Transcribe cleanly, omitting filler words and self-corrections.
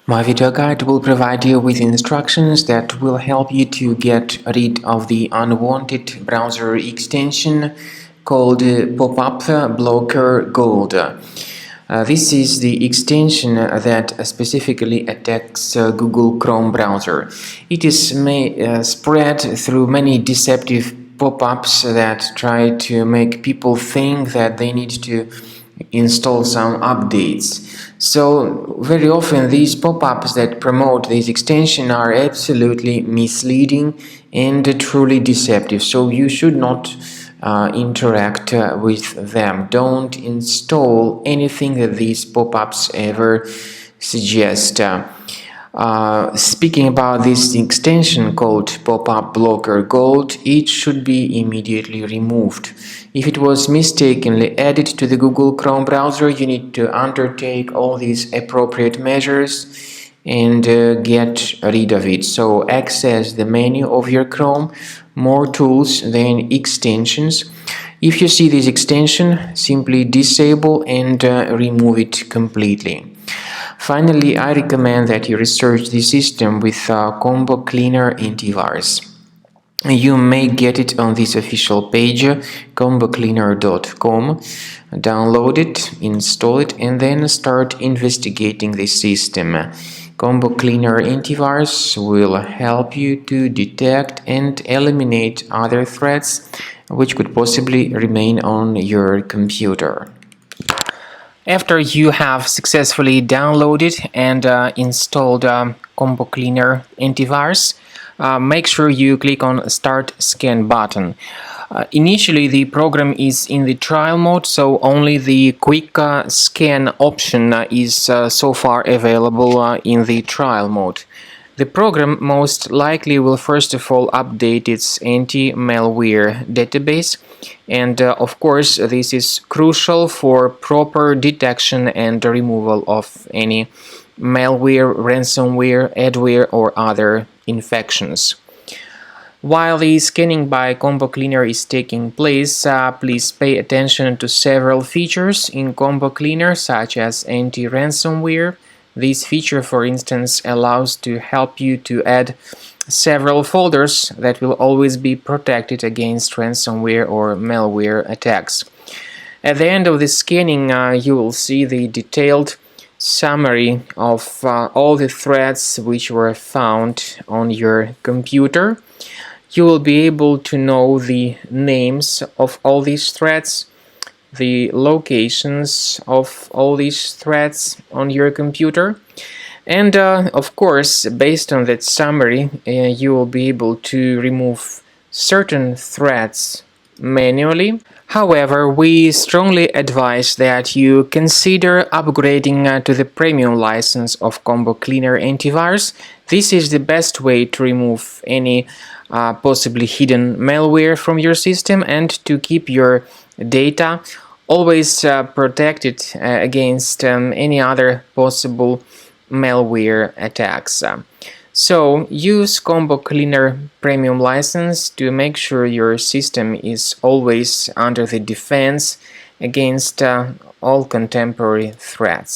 My video guide will provide you with instructions that will help you to get rid of the unwanted browser extension called Popup Blocker Gold. This is the extension that specifically attacks Google Chrome browser. It is spread through many deceptive pop-ups that try to make people think that they need to install some updates. So very often these pop-ups that promote this extension are absolutely misleading and truly deceptive, so you should not interact with them. Don't install anything that these pop-ups ever suggest. Speaking about this extension called Popup Blocker Gold, it should be immediately removed. If it was mistakenly added to the Google Chrome browser, you need to undertake all these appropriate measures and get rid of it. So access the menu of your Chrome, more tools, then extensions. If you see this extension, simply disable and remove it completely. Finally, I recommend that you research the system with Combo Cleaner antivirus. You may get it on this official page, combocleaner.com. Download it, install it, and then start investigating the system. Combo Cleaner antivirus will help you to detect and eliminate other threats which could possibly remain on your computer. After you have successfully downloaded and installed Combo Cleaner antivirus, make sure you click on Start Scan button. Initially, the program is in the trial mode, so only the quick scan option is so far available in the trial mode. The program most likely will first of all update its anti-malware database, and of course this is crucial for proper detection and removal of any malware, ransomware, adware or other infections. While the scanning by Combo Cleaner is taking place, please pay attention to several features in Combo Cleaner, such as anti-ransomware. This feature, for instance, allows to help you to add several folders that will always be protected against ransomware or malware attacks. At the end of the scanning, you will see the detailed summary of all the threats which were found on your computer. You will be able to know the names of all these threats, the locations of all these threats on your computer, and of course, based on that summary, you will be able to remove certain threats manually. However, we strongly advise that you consider upgrading to the premium license of Combo Cleaner antivirus. This is the best way to remove any possibly hidden malware from your system and to keep your data always protected against any other possible malware attacks. So use Combo Cleaner Premium license to make sure your system is always under the defense against all contemporary threats.